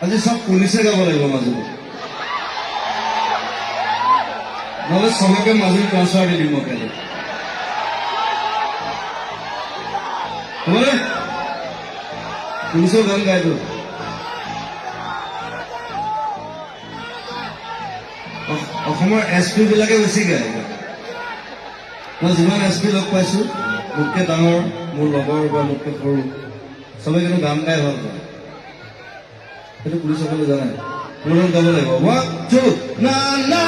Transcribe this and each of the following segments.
আজি সব পুলিচে গাব লাগিব মাজুলী নহ'লে সবকে মাজুলী ট্ৰান্সফাৰ দি দিম মই হ'বনে পুলিচৰ গান গাইতো অসমৰ SP বিলাকে বেছি গায় মই যিমান SP লগ পাইছো মোতকে ডাঙৰ মোৰ লগৰ বা মোতকে সৰু সবে কিন্তু গান গাই ভাল পায় সেইটো পুলিচসকলে জানে মোৰ গাব লাগিব 1 2 না না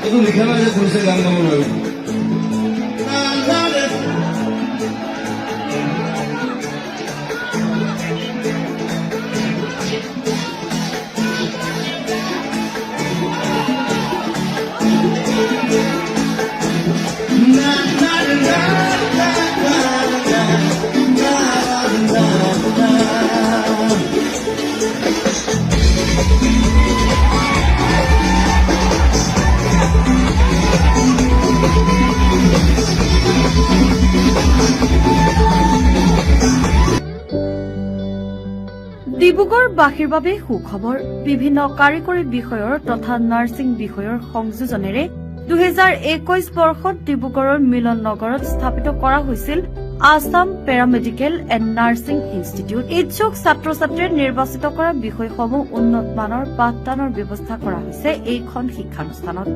এইটো লিখা নাই যে পুলিচে গান গাব নোৱাৰিব ডিব্ৰুগড়বাসীৰ বাবে সুখবৰ বিভিন্ন কাৰিকৰী বিষয়ৰ তথা নাৰ্ছিং বিষয়ৰ সংযোজনেৰে 2021 বৰ্ষত ডিব্ৰুগড়ৰ মিলন নগৰত স্থাপিত কৰা হৈছিল Assam paramedical and nursing institute ইচ্ছুক ছাত্ৰ ছাত্ৰীৰ নিৰ্বাচিত কৰা বিষয়সমূহ উন্নত মানৰ পাঠদানৰ ব্যৱস্থা কৰা হৈছে এইখন শিক্ষানুষ্ঠানত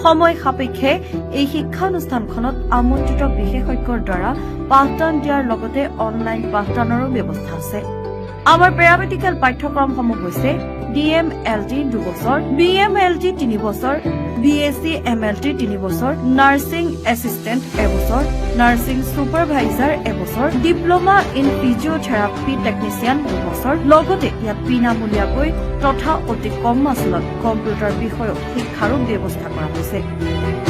সময় সাপেক্ষে এই শিক্ষানুষ্ঠানখনত আমন্ত্ৰিত বিশেষজ্ঞৰ দ্বাৰা পাঠদান দিয়াৰ লগতে অনলাইন পাঠদানৰো ব্যৱস্থা আছে আমাৰ পেৰামেডিকেল পাঠ্যক্ৰমসমূহ হৈছে DMLT 2 বছৰ BMLT 3 বছৰ BSc MLT 3 বছৰ নাৰ্ছিং এছিষ্টেণ্ট 1 বছৰ নাৰ্ছিং ছুপাৰভাইজাৰ 1 বছৰ ডিপ্লোমা ইন ফিজিঅথেৰাপি টেকনিচিয়ান 2 বছৰ লগতে ইয়াত বিনামূলীয়াকৈ তথা অতি কম মাচুলত কম্পিউটাৰ বিষয়ক শিক্ষাৰো ব্যৱস্থা কৰা হৈছে